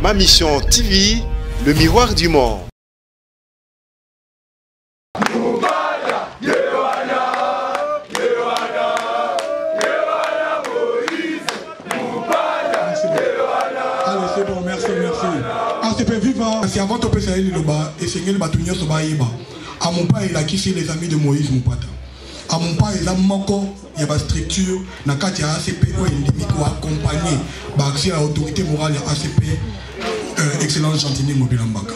Ma Mission TV, le miroir du monde. C'est avant de passer le bas et c'est le bâtonnier sur Baïba. À mon père, il a quitté les amis de Moïse Moupata. À mon père, il a manqué, il y a une structure, il y a ACP, il a accompagné l'accès à l'autorité morale ACP, Excellence Gentini Mobilambaka.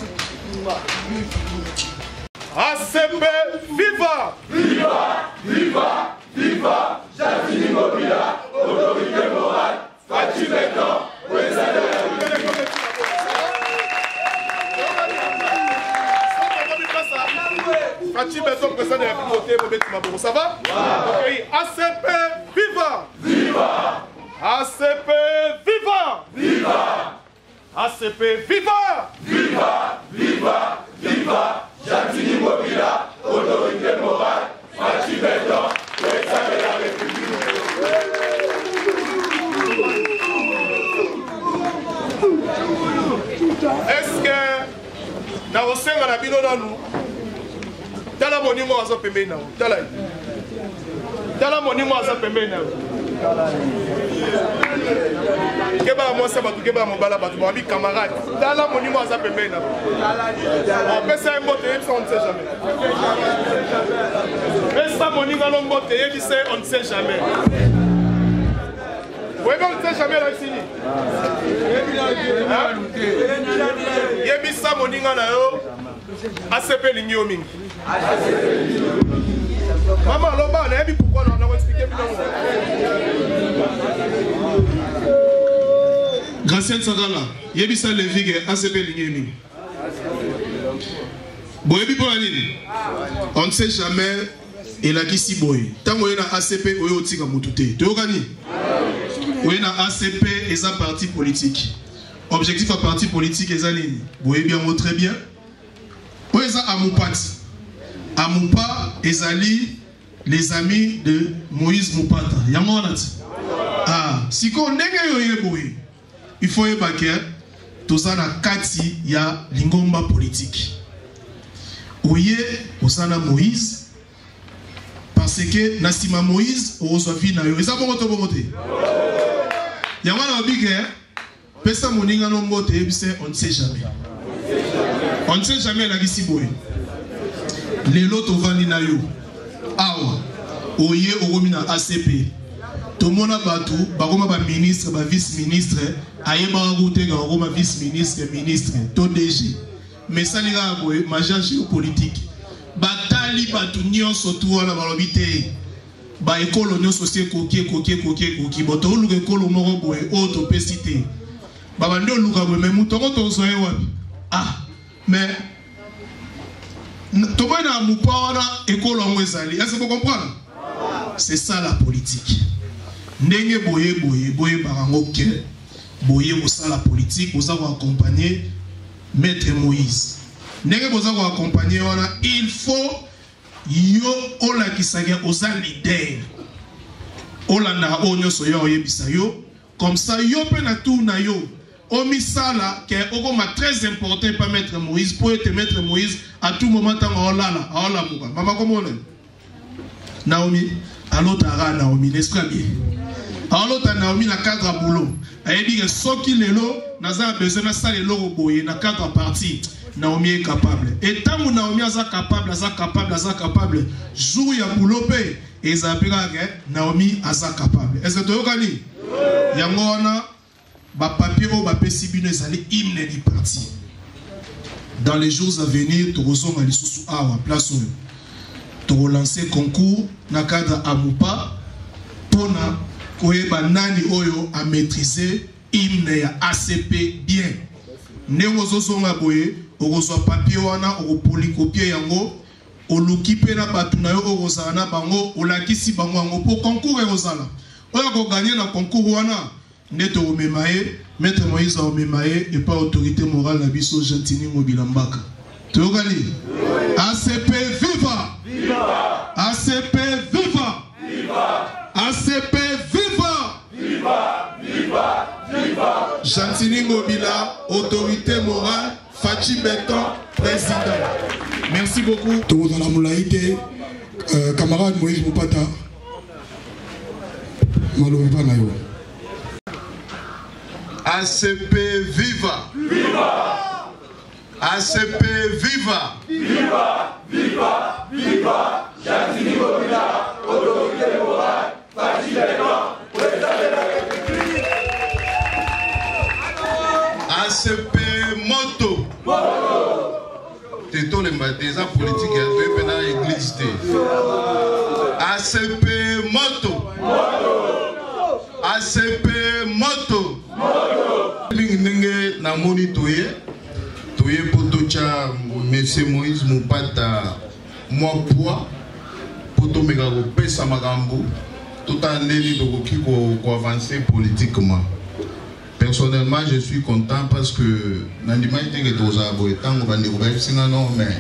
ACP, viva! Viva! Viva! Viva! Gentini Mobila, autorité morale, Fatih Béton, Fatih Béton, président de la République, ça va? Ok, ACP, viva! Viva! ACP, viva! Viva! ACP, viva! Viva! Viva! Viva! Gentini Mobila, autorité morale, Fatih Béton, président de la République. Est-ce que dans le sein de la bino dans nous, dans la monument à sa pembe na, dans la monument à sa pembe na, keba moi ça va tout keba mon bala batu mon ami camarade, dans la monument à sa pembe na, on peut ça monter, on ne sait jamais. Mais ça monument on monter, on ne sait jamais. Oui, mais on ne sait jamais là ici. Yebisa moninga na yo ACP lingi yo mingi. Maman loba na yebi pourquoi on a expliqué bino. Gracien Sagala, yebisa levige ACP lingi yo mingi. Bon yebi pour la nini. On ne sait jamais et la kisi boy. Tango yena ACP oyo tika mutute. Toyokani. Oui, na ACP est un parti politique. Objectif à parti politique est un ligne. Vous voyez bien, très bien. Oui, ça Amoupat. Amoupa et Zali, les amis de Moïse Moupata. Yamonat. Ah, si on est il faut évacuer tout ça na kati ya lingomba politique. Oye, osana Moïse, parce que Nasima Moïse, on reçoit vie na yo. Et ça bon côté. Yamana obige, pesa moninga no mbote ebise, on ne sait jamais. On ne sait jamais la gisiboy. Les lots vandi na yo. Awa, oye oromina ACP. Tomona batu, bagoma ba ministre, ba vice-ministre, ayeba ngute ga oroma vice-ministre, ministre, to DG. Mais ça lira boy, major géopolitique. Batali batu nyonso tu wana balobite. Ba école non société koki boto luka école moko boye auto pesité ba bando luka boye mais mutongo to soye wapi ah mais to bana mupana école ngwezali est-ce que vous comprenez c'est ça la politique ndenge boye barango ke boye au ça la politique vous avez accompagner maître Moïse ndenge vous avez accompagner wana il faut yo ola kisage oza leader olanda onyo soya oyebisa yo comme ça yo pe na tout na yo omisala ke okoma très important pas mettre Moïse pour être mettre Moïse à tout moment tant olala muka mama komona Naomi alotara Naomi n'est-ce pas bien alota Naomi na cadre boulot ayebi ke soki lelo naza besoin na sala lelo boye na cadre parti Naomi est capable. Et tant que Naomi est capable, jour ya boulopé, et Naomi est capable. Est-ce que tu as dit? Yangona, ba papier ou ba pesibine sali hymne du parti. Dans les jours à venir, tu ressens à l'issue à place où tu relancer concours na cadre Amoupa pour na koyeba nani oyo à maîtriser hymne ya ACP bien. Newozo songa boye. Ogozo papier wana opolycopier yango olukipe na batu na yo ogoza na bango olakisi bango yango po concours ezala oyo ko gagner na concours wana neto omemaye maître Moïse omemaye et pas autorité morale na biso Gentini Mobilambaka tokali ACP viva viva ACP viva viva ACP viva viva viva viva Martini Ngobila, autorité morale, Fachi Beton, président. Merci beaucoup. Tout dans la moulaïté, camarade Moïse Moupata, Malovipa Nayo. ACP viva! Viva! ACP viva! Viva! Viva! Viva! Martini Ngobila, autorité morale, Fachi Beton, président de la République. ACP moto. Této les matins politiques et pendant l'église. ACP moto. ACP moto. Ninge na moni toye poto cha monsieur Moïse Moupata moi poids poto mega ko pesa magambo tout en éli de ko avancer politiquement. Personnellement, je suis content parce que Nandima était aux abois, tant qu'on va dire non, mais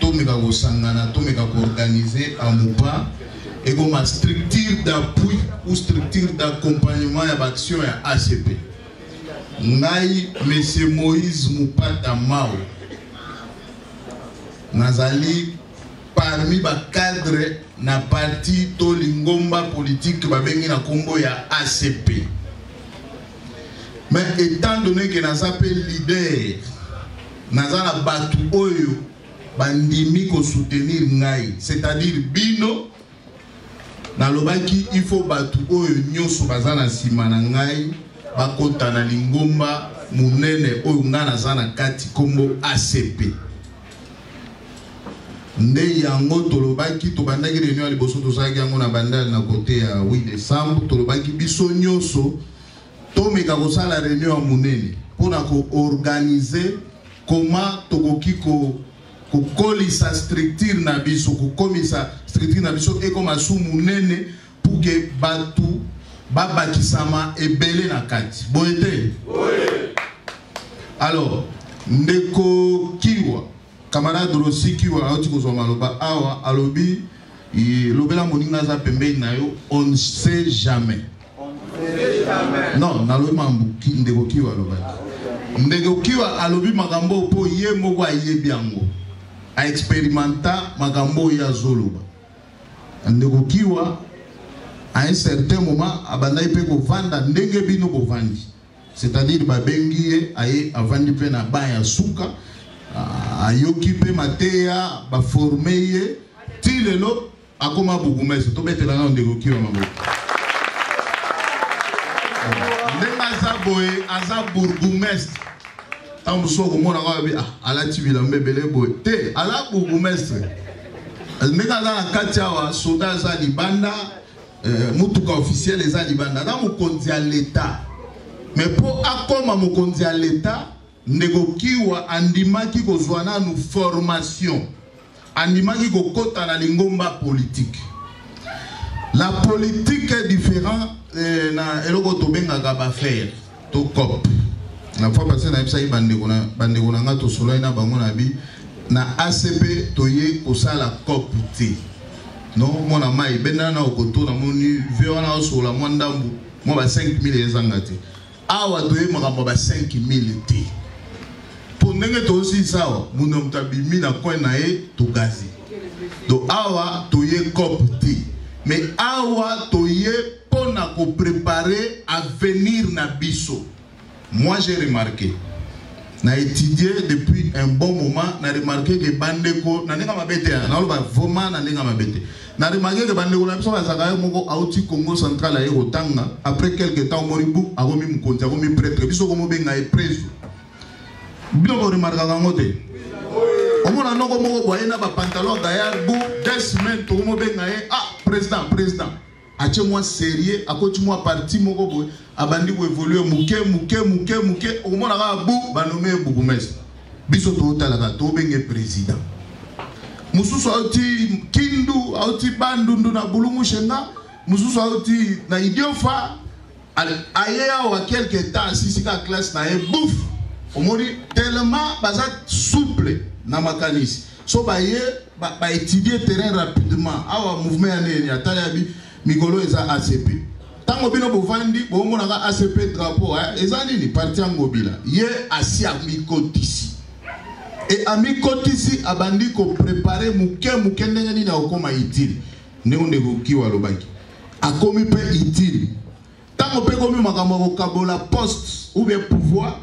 tout me va sangana, tout me va organiser à Moupa et comme ma structure d'appui ou structure d'accompagnement et d'action à ACP. Ngai monsieur Moïse Moupata Mao Nazali parmi les cadres na parti to lingomba politique ba bengi na kombo ya ACP. Mais étant donné que nous avons leader, nous avons battu Oyo, bandimi ko soutenir Ngai, c'est-à-dire Bino, il faut battre Oyo nyoso bazana sima na Ngai, bakota na lingomba, munene Oyo ngana zana kati kombo ACP. Nde yango tolobaki tobandaki réunion ya liboso tozalaki yango na bandal na côté ya 8 décembre, tolobaki biso nyoso tomeka kosala réunion ya munene pona ko organiser comment tokoki ko kolisa structure na biso ko komisa structure na biso et comme asu munene pour que batu babakisama ebele na kati boete. Alors ndeko kiwa camarade Rossi kiwa auti ko zoma loba awa alobi lobela moninga za pembeni na yo on ne sait jamais. Non, nalobi mambuki ndeko kiwa loba. Ndeko kiwa alobi magambo po ye moko ayebi yango. A expérimenta magambo ya zoloba. Ndeko kiwa à un certain moment abandai pe ko vanda ndenge bino ko vandi. C'est-à-dire babengi ye aye avandi pe na ba ya suka ayoki pe mateya ba former ye tilelo akoma bugumese to betela na ndeko kiwa maboko. Boy aza bourgmestre tambuso ko mona ka bi ala tibila mbebele boy te ala bourgmestre ndeka za katia wa soda za libanda mutuka officiel za libanda na mokonzi ya l'état mais pour akoma mokonzi ya l'état ndeko kiwa andimaki ko zwana nu formation andimaki ko kota na lingomba politique. La politique est différente na eloko tobenga ba faire to cop na fois passé na ipsa bandeko na ngato solo na bango na bi na ACP toye kosala cop te non mona mai bena na okoto na moni viona osola mwandambu mo ba 5000 ezanga te awa toye makambo ba 5000 te pour ndenge to aussi sawa muna mutabimi na coin na e to gazi do awa toye cop te mais awa toye pona ko préparer à venir na biso. Moi j'ai remarqué, na étudié depuis un bon moment, na remarqué que bandeko na nenga mabete na loba vraiment na nenga mabete. Na remarqué que bandeko na biso bazaka moko auti Congo central a Rotanga après quelques temps moribu a remis mukonzi a remis prêtre biso ko mobenga e preso. Bino ko remarqué ngote. Omona noko moko boye na ba pantalon gaillard bu 2 semaines to mobenga e président ache moi sérieux akoti moi parti moko boy abandi ko évoluer muke omona ka bu banome bourgmestre biso to talaka to benge président mususu auti kindu auti bandundu na bulungu shenga mususu auti na idiofa ayeya wa quelque temps sisi ka classe na e bouf omoni tellement bazat souple na makanisi so baye ba étudier terrain rapidement awa mouvement ya neni atali abi mikolo eza ACP tango bino bovandi bomonaka ACP drapeau ezali ni parti ngobila ye asi amikotisi et amikotisi abandi ko préparer muke ndenge nini okoma itili ndenge kokiwa lobaki akomi pe itili tango pe komi makambo kokabola poste ou bien pouvoir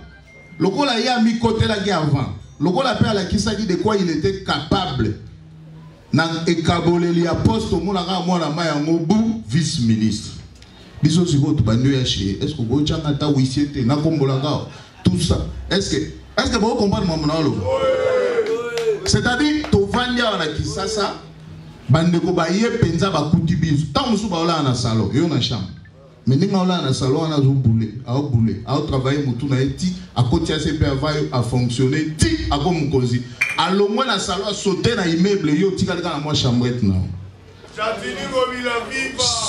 lokola ye amikotela ki avant lokola pe alakisaki de quoi il était capable na ekaboleli ya poste omonaka mwana maya ngobu vice ministre biso siko tubandi ya chez est-ce que vous changa ta wisiete na kombolaka tout ça est-ce que vous comprenez mon monolo c'est-à-dire to vandia na kisasa bande ko ba ye penza ba kuti biso tant musu ba ola na salon yo na chambre mais ninga ola na salon na zo boulé a travailler mutu na eti a côté ACP a fonctionner ti a comme kozi alongwe na salon sauter na immeuble yo tika na moi chambrette na.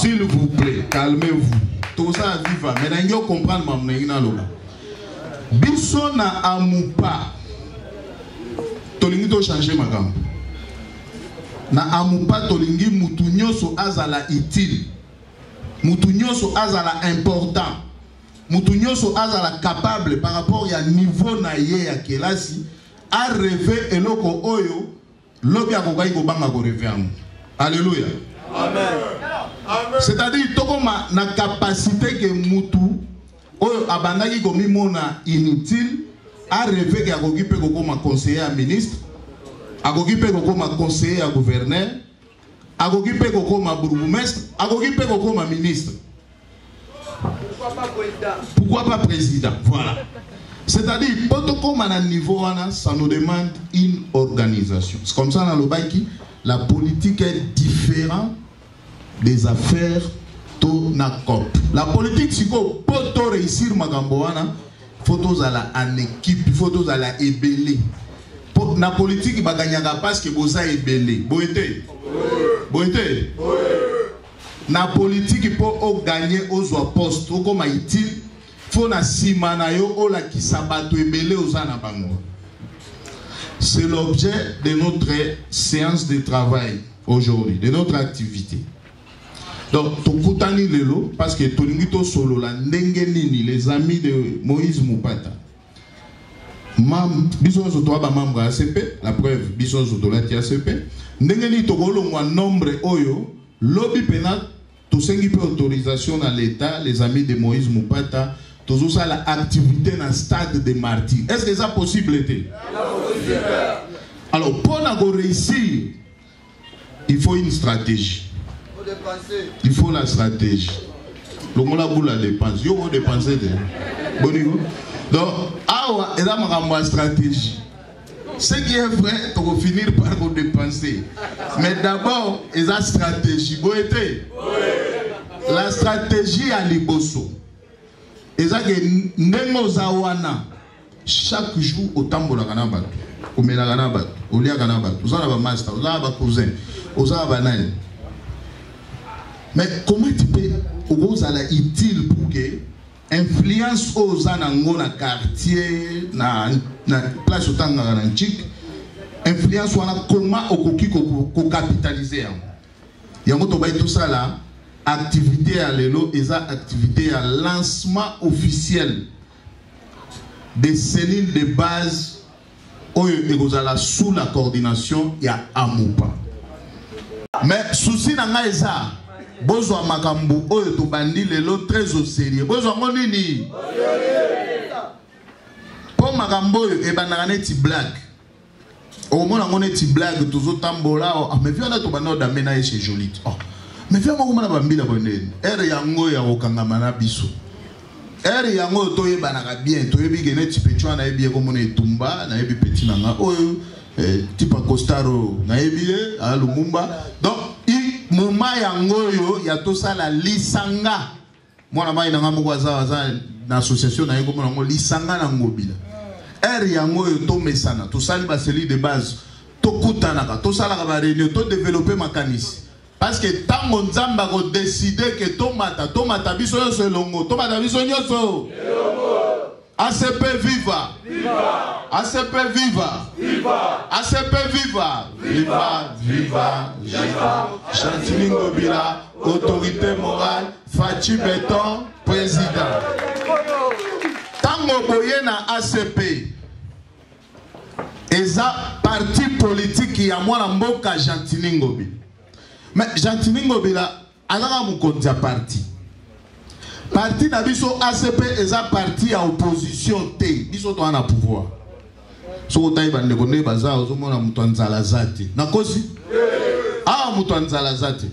S'il vous plaît, calmez-vous. Tout ça viva. Mais vous comprendre ma biso na amupa. Tolingi to changer ma gamme. Na amupa tolingi mutu nyoso azala utile. Mutu nyoso azala important. Mutu nyoso azala capable par rapport à niveau na ye ya kelasi a rêver eloko oyo lobi akokai ko banga ko rêver amu. Alléluia. Amen. C'est-à-dire tokoma na capacité que mutu oyo abandaki komi mona inutile a rêvé que akoki pe kokoma conseiller à ministre, akoki pe kokoma conseiller à gouverneur, akoki pe kokoma bourgmestre, akoki pe kokoma ministre. Pourquoi pas président? Voilà. C'est-à-dire pour tokoma na niveau wana ça nous demande une organisation. C'est comme ça dans le baiki. La politique est différente des affaires to na cop. La politique si ko poto réussir makambo wana photos à la en équipe, photos à la ébélé. Na politique baganyaka parce que boza ébélé. Boete. Boete. Na politique pour gagner aux postes comme utile, faut na simana yo ola kisabato ébélé aux ana bango. C'est l'objet de notre séance de travail aujourd'hui, de notre activité. Donc, Tokutani Lelo, parce que Tolingito Solo, la Nengenini, les amis de Moïse Moupata, Bison Zotoaba membre ACP, la preuve, Bison Zotolati ACP, Nengeni Togolo, moi, nombre Oyo, lobby pénal, tout ce qui peut autorisation à l'État, les amis de Moïse Moupata, tout ça, l'activité dans le stade de martyrs. Est-ce que ça possible était? Alors, pour réussir, il faut une stratégie. Il faut la stratégie. Le monde a la dépense. Il faut dépenser. Donc, il y a une stratégie. Ce qui est vrai, on va finir par dépenser. Mais d'abord, il y a une stratégie. La stratégie à Liboso. Et ça, chaque jour, au tambour, au ménaganabat, au liaganabat, aux anaba master, aux anaba cousin, aux anaba nani. Mais comment tu peux, aux ala utile pour que influence aux anango na quartier, na place au tanga na chic, influence wana comment au koki ko capitaliser. Yango to bay tout ça là. Activité à l'élo et ça activité à lancement officiel des cellules de base sous la coordination il y a Amupa. Mais souci n'a ça besoin makambu oyo to bandi lelo très au sérieux besoin nini pour makambo e banana neti blague au moins on neti blague toujours tambola mais viens to bando d'amena chez Jolie. Mais fais moi na bambila bonene ere yango ya okangama na biso ere yango to yebanaka bien to yebi gene tipechwa na yebi ko mona etumba na yebi petit nanga oyo tipa costaro na yebi a Lumumba donc i moma yango yo ya to sala lisanga mwana mai nanga mokwaza na association na yeko mona ngo lisanga na ngobila ere yango yo to mesana to sali ba cellule de base to kutanaka to sala ba réunion to développer makanisi. Parce que tant qu'on zamba ko décider que tomata biso yo selongo tomata biso nyoso ACP viva ACP viva ACP ACP viva. Viva, viva, viva. Chantini Ngobila, autorité morale, Fachi Béton, président. Tango boye na ACP. Eza parti politique ya mwana mboka Chantini Ngobila. Mais Chantini Ngobila, alaka mukonzi ya parti. Parti na biso ACP eza parti ya opposition te. Biso to ana pouvoir. Soko tayi bande konde baza ozomona mutu anzala zati. Nakosi? Ah mutu anzala zati.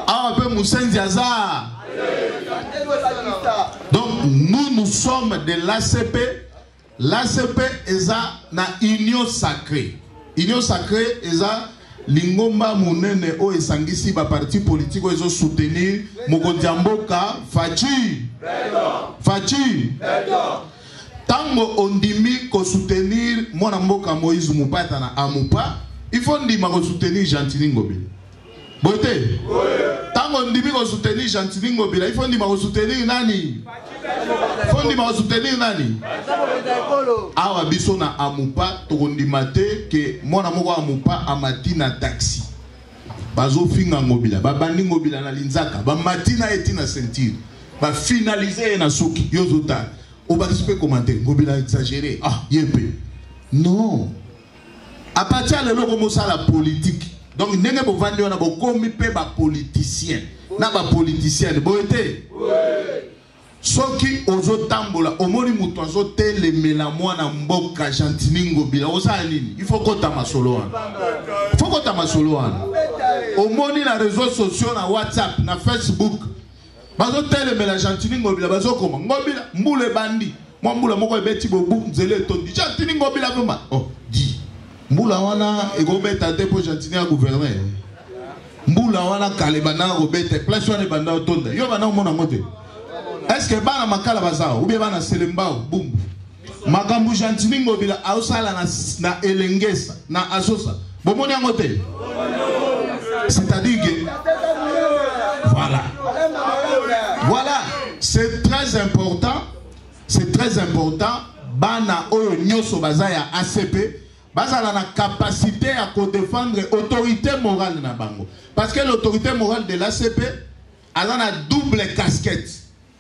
Ah pe musenzi aza. Donc nous sommes de l'ACP. L'ACP eza na union sacrée. Union sacrée eza lingomba munene o esangisi ba parti politique o ezo soutenir mokonzi mboka Fachi. Fachi. Tango ondimi ko soutenir mwana mboka Moïse Mupata na Amupa, il faut ndima ko soutenir Chantini Ngobila. Bote. Tango ondimi ko soutenir Chantini Ngobila, il faut ndima ko soutenir nani? Faut ndima ko soutenir nani? Awa biso na Amupa to ondima te ke mwana moko Amupa amati na taxi. Bazo finga Ngobila, ba bandi Ngobila na linzaka, ba matina eti na sentir, ba finaliser na soki yozota. On va se commenter, Ngobila exagéré. Ah, yépe. Non. À partir de là, on commence la politique. Donc, nous avons vendu un politicien. Na ba politicien. Vous voyez? Ceux qui ont tambola, au moins ils ont été les mélamoines en mboka Chantini Ngobila. Il faut qu'on t'a ma solo. Il faut qu'on t'a ma solo. Au moins les réseaux sociaux, na WhatsApp, na Facebook. Bazo tele mela Chantini Ngobila bazo koma Ngobila mbule bandi mwa mbula moko ebeti bobu nzele tondi Chantini Ngobila vema oh di mbula wana egobeta te po Chantini ya gouverner mbula wana kalebana robete place wana banda otonda yo bana mona ngote est-ce que bana makala bazao ou bien bana selembao bumbu makambu Chantini Ngobila ausala na elengesa na asosa bomoni ngote c'est-à-dire que voilà. Voilà, c'est très important. C'est très important. Bana oyo nyoso bazaya ACP, bazala na capacité à défendre l'autorité morale na bango. Parce que l'autorité morale de l'ACP a una double casquette.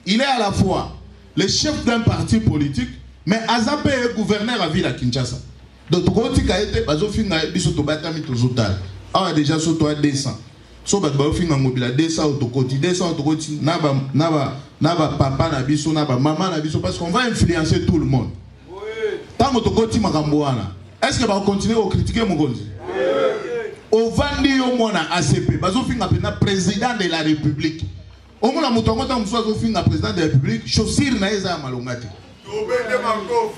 Il est à la fois le chef d'un parti politique, mais AZAP est gouverneur à ville à Kinshasa. Donc, quand il a été, bazofinga biso to batami to zotal. Ah déjà so to 200. So bat ba finga Ngobila 200 autokoti 200 autokoti na ba papa na biso na ba maman na biso parce qu'on va influencer tout le monde. Tant autokoti makambo wana. Est-ce que va continuer à critiquer Mokonzi? Au vandi yo mona ACP bazo finga pena président de la République. Au mona mutongo ta muso finga président de la République, chaussure na eza malongati.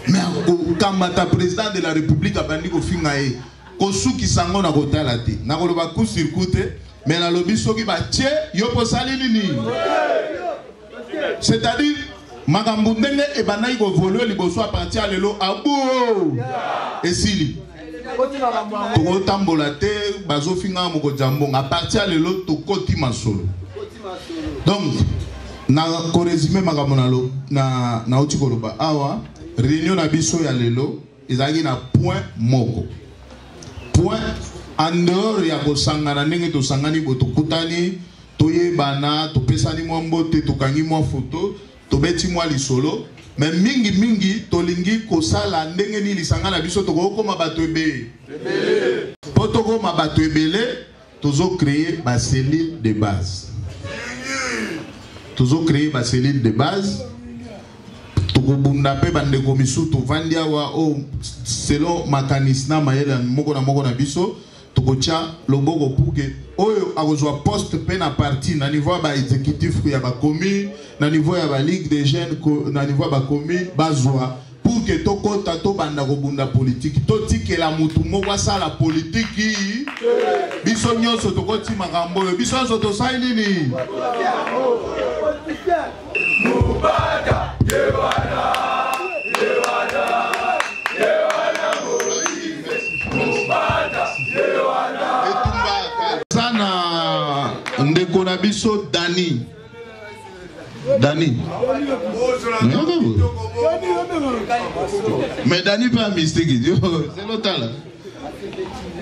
Mais kamata président de la République abandi ko finga e ko suki sango na kotala te. Na ko ba coup circuiter. Mais la lobby soki ba tche yopo sali nini. C'est-à-dire makambu ndenge e banayi ko voler liboso a partir lelo abu esili. To tambola te bazo finga moko jambo a partir lelo to koti masolo. Donc na ko résumer makambo na otikoloba awa réunion na biso ya lelo ezaki na point moko. Point en dehors ya kosangana ndenge tosangani bo tokutani toyebana topesani mwa mbote tokangi mwa photo tobeti mwa lisolo mais mingi tolingi kosala ndenge ni lisangana biso tokokoma bato ebele po tokoma bato ebele tozo créer ba cellule de base tokobunda pe bandeko misutu vandi awa o selon makanisna mayela moko na biso tokocha loboko puke oyo akozwa poste pe na parti na niveau ba exécutif ya ba commune na niveau ya ba ligue des jeunes na niveau ba commune bazwa pour que tokota to banda kobunda politique to tikela mutu moko sala politique biso nyonso tokoti makambo biso nyonso tosali nini Mubada Yewana sana ndeko na biso Dani mais Dani pas mystérieux c'est l'autre là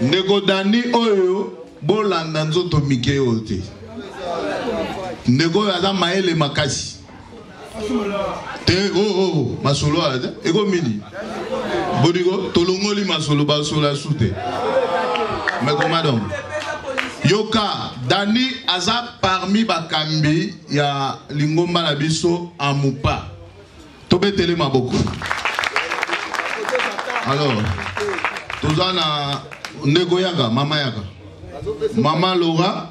Ndeko Dani oyo bolanda nzoto mike ote. Ndeko aza maele makasi. Te masolo ada ego mini. Bodigo tolongoli masolo basola sute. Mais madame Yoka Dani aza parmi bakambi ya lingomba na biso amupa. Tobetele maboko. Alors, tozana ndeko yaka mama yaka. Mama Laura.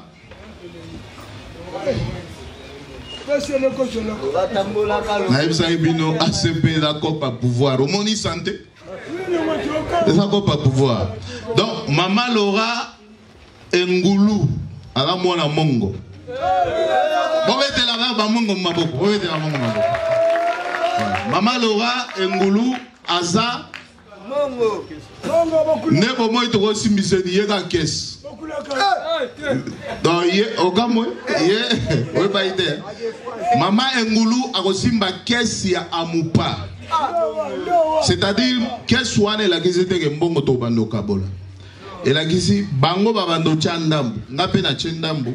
Naïbsa Ibino ACP d'accord pas pouvoir. Au moni santé. D'accord pas pouvoir. Donc Mama Laura Ngulu ala mwana mongo. Bobete la ba mongo maboko. Bobete la mongo maboko. Mama Laura Ngulu aza mongo. Nebo moi to simbiseni yeka caisse. Donc ye ogamo ye we baite. Mama Ngulu akosimba caisse ya amupa. C'est-à-dire caisse wane la kizete ke mbongo to bando kabola. Et là ici bango babando chandambu ngape na chandambu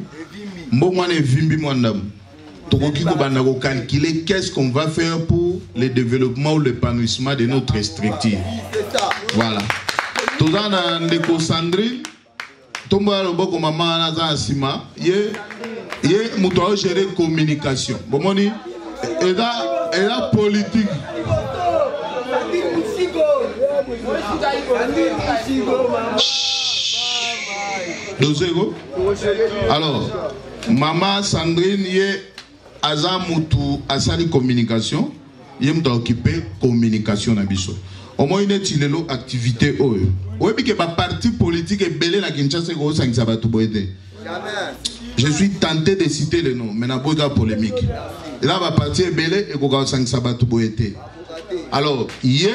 mbongo wane vimbi mwandambu. Tokoki ko banda ko calculer qu'est-ce qu'on va faire pour le développement ou l'épanouissement de notre structure. Voilà. Tozana ndeko Sandrine tomba loboko mama na za sima ye muto gérer communication. Bomoni et la politique. Alors, maman Sandrine ye azamutu asali communication, ye mta occupé communication na biso. Au moins une tilelo activité oyo. Oyebi ke ba parti politique e belé na Kinshasa ko sangisa batu boyete. Je suis tenté de citer le nom, mais na boga polémique. Et là ba parti e belé e ko sangisa batu boyete. Alors, hier,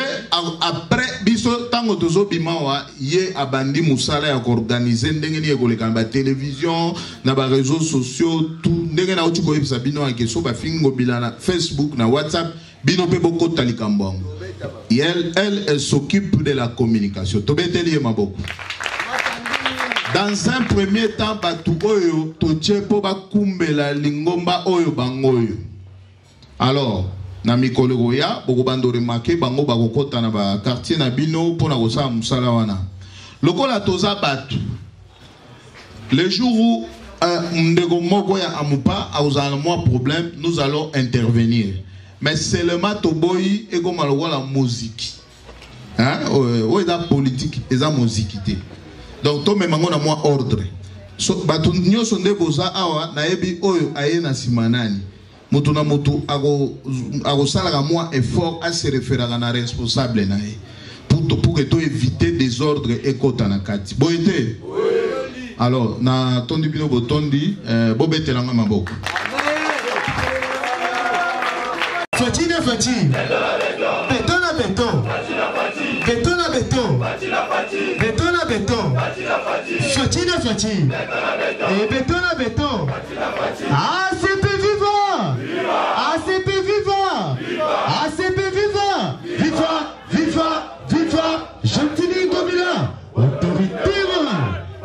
après, biso tango tozo bimawa, hier abandi musala ya organiser ndenge ni ekoleka ba télévision, na ba réseaux sociaux, tout ndenge na uti ko yebisa bino en question ba fingo bilana Facebook na WhatsApp, bino pe boko talikambongo. Elle s'occupe de la communication. Tobeteli maboko. Dans un premier temps, batu oyo toche po ba kumbela lingomba oyo bangoyo. Alors, na mikolo goya boko bando remarquer bango bakokota na ba quartier na bino pona kosala musala wana lokola toza batu le jour où ndeko moko ya amupa auzana moi problème nous allons intervenir mais seulement toboyi eko malokola musique hein o eza politique eza musicité donc to memango na moi ordre so batu nyoso ndeboza awa na yebi oyo aye na simanani Mutu na mutu ago salaga moi effort à se référer à la responsable nae pour que tu éviter désordre et kota na kati. Boyete. Alors na tondi bino botondi bobete langa maboko. Fatine fatine. Béton à béton. Béton à béton. Béton à béton. Fatine à fatine. Et béton à béton. Ah c'est ACP vivant! ACP vivant! Viva! Viva! Viva! Gentili Gomila! Autorité!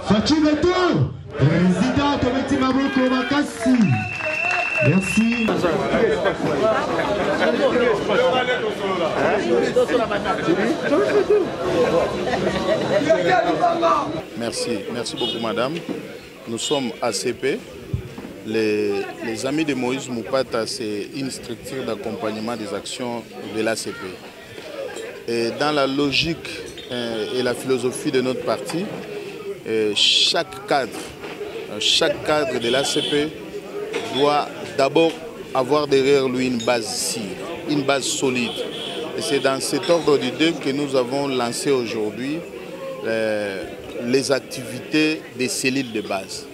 Fachimeto! Président Tometi Maboko Makassi! Merci! Merci beaucoup madame. Nous sommes ACP. Les Amis de Moïse Moupata, c'est une structure d'accompagnement des actions de l'ACP. Et dans la logique et la philosophie de notre parti, chaque cadre de l'ACP doit d'abord avoir derrière lui une base sûre, une base solide. Et c'est dans cet ordre d'idée que nous avons lancé aujourd'hui les activités des cellules de base.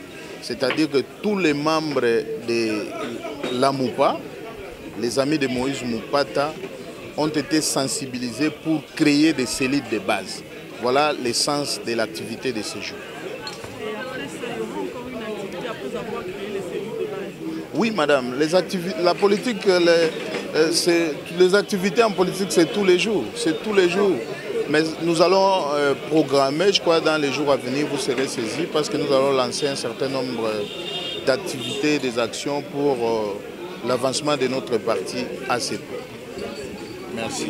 C'est-à-dire que tous les membres de la Moupa, les Amis de Moïse Moupata, ont été sensibilisés pour créer des cellules de base. Voilà l'essence de l'activité de ce jour. Oui, madame, la politique, les activités en politique, c'est tous les jours. C'est tous les jours. Mais nous allons programmer, je crois, dans les jours à venir, vous serez saisis parce que nous allons lancer un certain nombre d'activités, des actions pour l'avancement de notre parti ACP. Merci.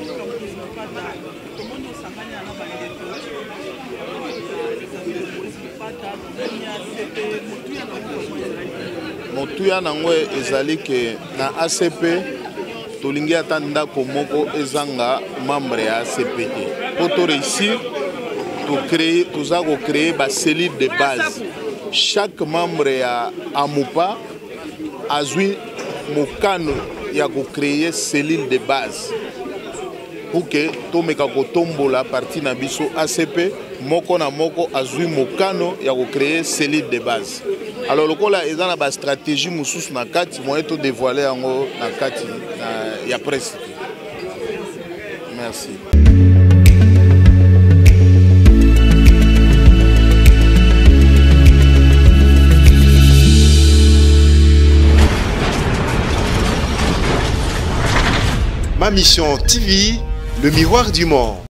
Motuya nango ezali ke na ACP tolingi ata ndako moko ezanga membre ya ACP te. Pour to réussir, nous avons créé une cellule de base. Chaque membre ya Amupa a eu mokano ya créer une cellule de base. Pour que tout le monde la partie na biso ACP moko na moko azui mokano ya créer une cellule de base. Alors le kola est dans la stratégie mususu na kati moyen to dévoiler yango na kati ya presse. Merci. Ma mission TV, le miroir du monde.